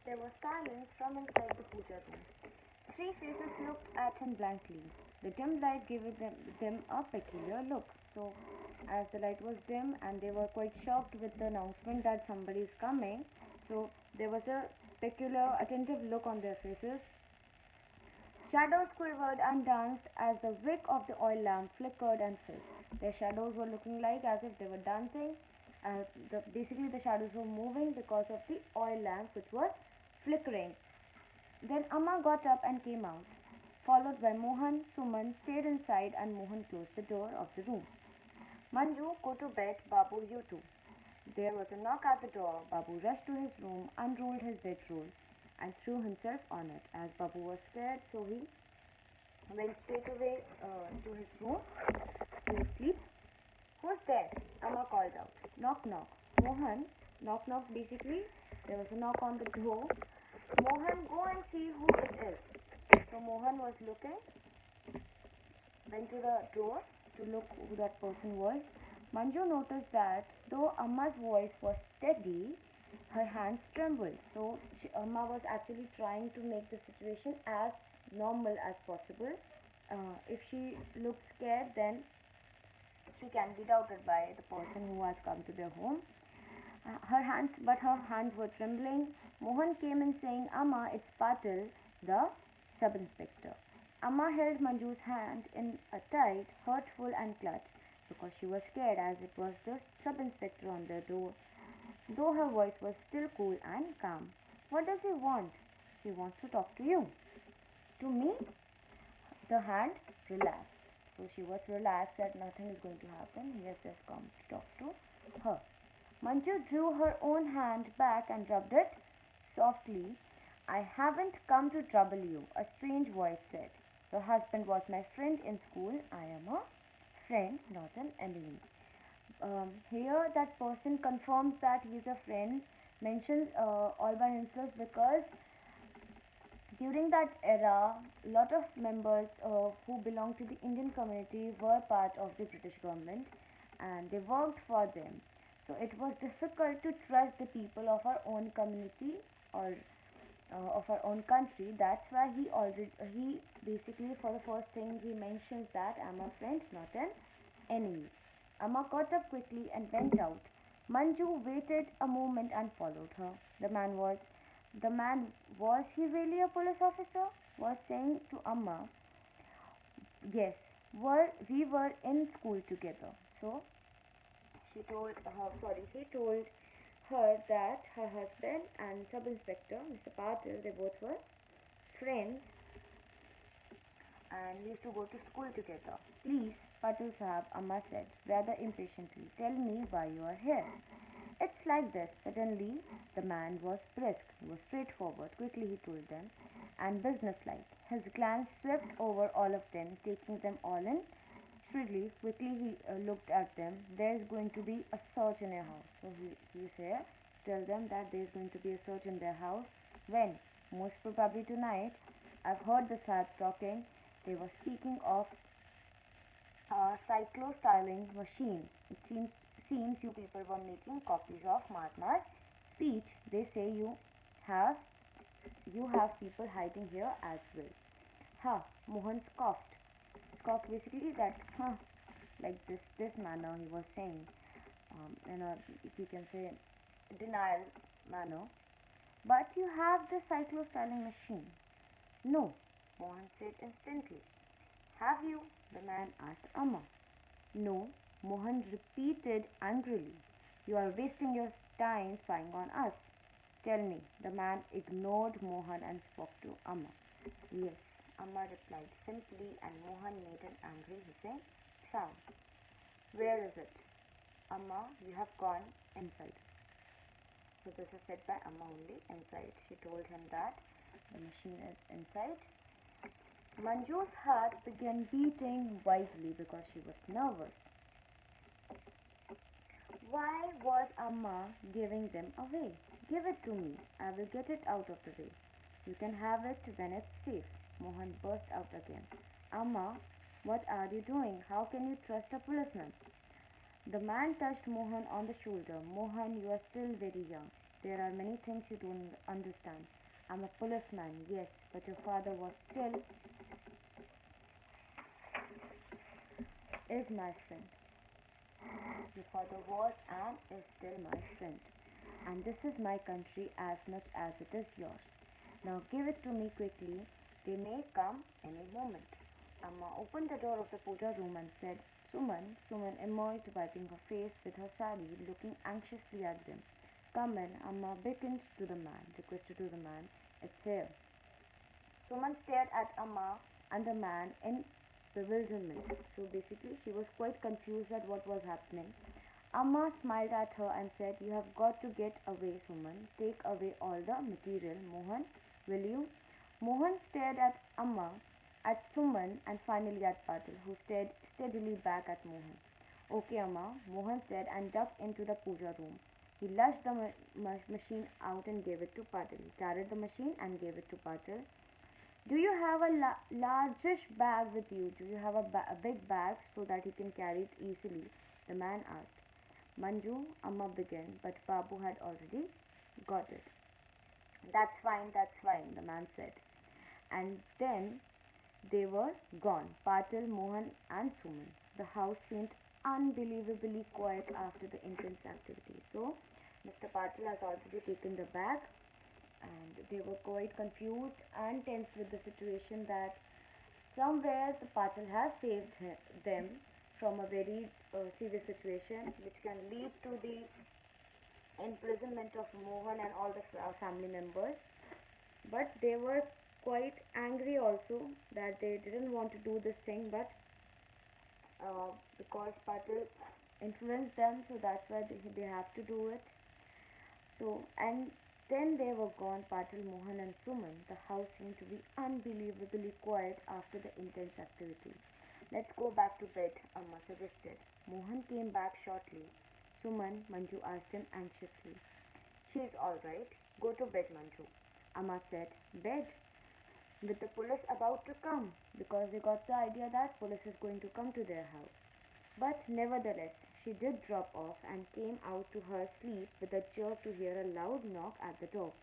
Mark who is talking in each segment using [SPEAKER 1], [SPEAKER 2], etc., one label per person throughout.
[SPEAKER 1] There was silence from inside the puja room. Three faces looked at him blankly. The dim light gave them a peculiar look. So, as the light was dim and they were quite shocked with the announcement that somebody is coming, so there was a peculiar attentive look on their faces. Shadows quivered and danced as the wick of the oil lamp flickered and fizzed. Their shadows were looking like as if they were dancing. Basically, the shadows were moving because of the oil lamp which was flickering. Then Amma got up and came out. Followed by Mohan, Suman stayed inside and Mohan closed the door of the room. Manju, go to bed, Babu, you too. There was a knock at the door. Babu rushed to his room, unrolled his bedroll, and threw himself on it. As Babu was scared, so he went straight away to his room to sleep. Who's there? Amma called out. Knock, knock. Mohan, knock, knock. Basically, there was a knock on the door. Mohan, go and see who it is. So Mohan was looking, went to the door to look who that person was. Manju noticed that though Amma's voice was steady, her hands trembled. So Amma was actually trying to make the situation as normal as possible. If she looked scared, then she can be doubted by the person who has come to their home. Her hands were trembling. Mohan came in saying, Amma, it's Patil, the sub-inspector. Amma held Manju's hand in a tight, hurtful and clutch because she was scared as it was the sub-inspector on the door. Though her voice was still cool and calm. What does he want? He wants to talk to you. To me? The hand relaxed. So she was relaxed that nothing is going to happen. He has just come to talk to her. Manju drew her own hand back and rubbed it softly. I haven't come to trouble you, a strange voice said. Your husband was my friend in school. I am a friend, not an enemy. Here, that person confirms that he is a friend, mentions all by himself because during that era, a lot of members who belonged to the Indian community were part of the British government and they worked for them. So it was difficult to trust the people of our own community or of our own country. That's why he basically for the first thing he mentions that I'm a friend, not an enemy. Amma got up quickly and went out. Manju waited a moment and followed her. The man was he really a police officer? Was saying to Amma, yes, we were in school together. So he told her that her husband and sub-inspector, Mr. Patil, they both were friends and used to go to school together. Please, Patil Sahab, Amma said, rather impatiently, tell me why you are here. It's like this. Suddenly, the man was brisk. He was straightforward. Quickly, he told them, and businesslike. His glance swept over all of them, taking them all in. Shrewdly, quickly, he looked at them. There's going to be a search in your house. So he's here to tell them that there's going to be a search in their house. When? Most probably tonight. I've heard the Sahib talking. They were speaking of a cyclo-styling machine. Seems you people were making copies of Mahatma's speech. They say have you have people hiding here as well. Ha! Mohan scoffed. Scoffed basically that like this manner he was saying in a, if you can say, denial manner. But you have the cyclo-styling machine. No, Mohan said instantly. Have you? The man asked Amma. No, Mohan repeated angrily. You are wasting your time spying on us. Tell me. The man ignored Mohan and spoke to Amma. Yes, Amma replied simply and Mohan made an angry hissing sound. Where is it? Amma, you have gone inside. So this is said by Amma only, inside. She told him that the machine is inside. Manju's heart began beating wildly because she was nervous. Why was Amma giving them away? Give it to me. I will get it out of the way. You can have it when it's safe. Mohan burst out again. Amma, what are you doing? How can you trust a policeman? The man touched Mohan on the shoulder. Mohan, you are still very young. There are many things you don't understand. I'm a policeman, yes, but your father was still is my friend. Your father was and is still my friend. And this is my country as much as it is yours. Now give it to me quickly. They may come any moment. Amma opened the door of the puja room and said, Suman. Suman emerged, wiping her face with her sari, looking anxiously at them. Come in, Amma beckoned to the man, requested to the man. It's here. Suman stared at Amma and the man in bewilderment. So basically, she was quite confused at what was happening. Amma smiled at her and said, You have got to get away, Suman. Take away all the material. Mohan, will you? Mohan stared at Amma, at Suman, and finally at Patil, who stared steadily back at Mohan. Okay, Amma, Mohan said and ducked into the puja room. He lushed the machine out and gave it to Patil. He carried the machine and gave it to Patil. Do you have a largish bag with you? Do you have a big bag so that you can carry it easily? The man asked. Manju, Amma began, but Babu had already got it. That's fine, the man said. And then they were gone, Patil, Mohan, and Suman. The house seemed unbelievably quiet after the intense activity. So, Mr. Patil has already taken the bag, and they were quite confused and tense with the situation that somewhere the Patil has saved them from a very serious situation which can lead to the imprisonment of Mohan and all the family members. But they were quite angry also that they didn't want to do this thing, but because Patil influenced them, so that's why they have to do it. So, and then they were gone, Patil, Mohan, and Suman. The house seemed to be unbelievably quiet after the intense activity. Let's go back to bed, Amma suggested. Mohan came back shortly. Suman, Manju asked him anxiously. She's all right. Go to bed, Manju. Amma said, Bed? With the police about to come, because they got the idea that police is going to come to their house. But nevertheless, she did drop off and came out to her sleep with a jerk to hear a loud knock at the door.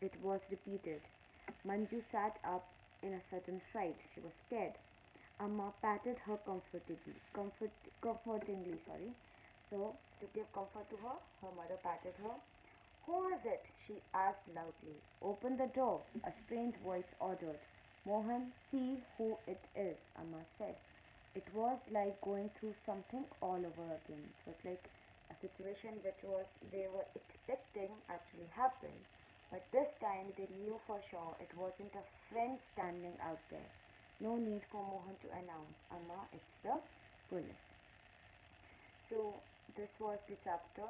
[SPEAKER 1] It was repeated. Manju sat up in a sudden fright. She was scared. Amma patted her comfortingly. So, to give comfort to her, her mother patted her. Who is it? She asked loudly. Open the door, a strange voice ordered. Mohan, see who it is, Amma said. It was like going through something all over again. It was like a situation which was they were expecting actually happened. But this time they knew for sure it wasn't a friend standing out there. No need for Mohan to announce, Amma, it's the police. So this was the chapter.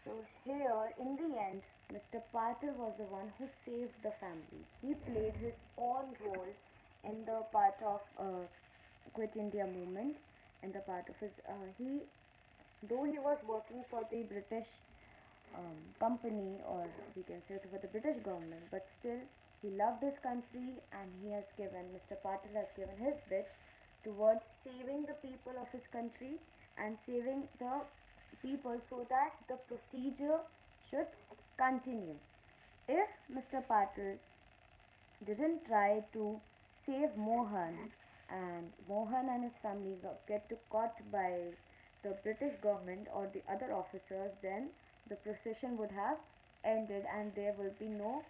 [SPEAKER 1] So here, in the end, Mr. Patil was the one who saved the family. He played his own role in the part of Quit India movement. In the part of his, though he was working for the British company, or we can say for the British government, but still he loved his country, and he has given, Mr. Patil has given his bit towards saving the people of his country and saving the people so that the procedure should continue. If Mr. Patil didn't try to save Mohan, and Mohan and his family get to caught by the British government or the other officers, then the procession would have ended and there will be no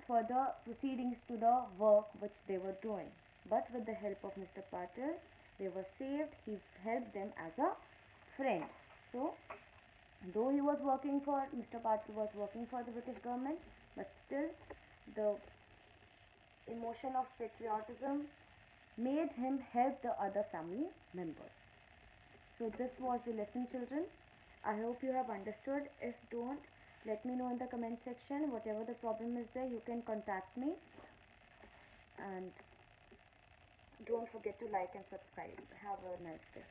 [SPEAKER 1] further proceedings to the work which they were doing. But with the help of Mr. Patil, they were saved. He helped them as a friend. So, though he was working for, Mr. Patil was working for the British government, but still the emotion of patriotism made him help the other family members. So this was the lesson, children. I hope you have understood. If don't, let me know in the comment section. Whatever the problem is there, you can contact me. And don't forget to like and subscribe. Have a nice day.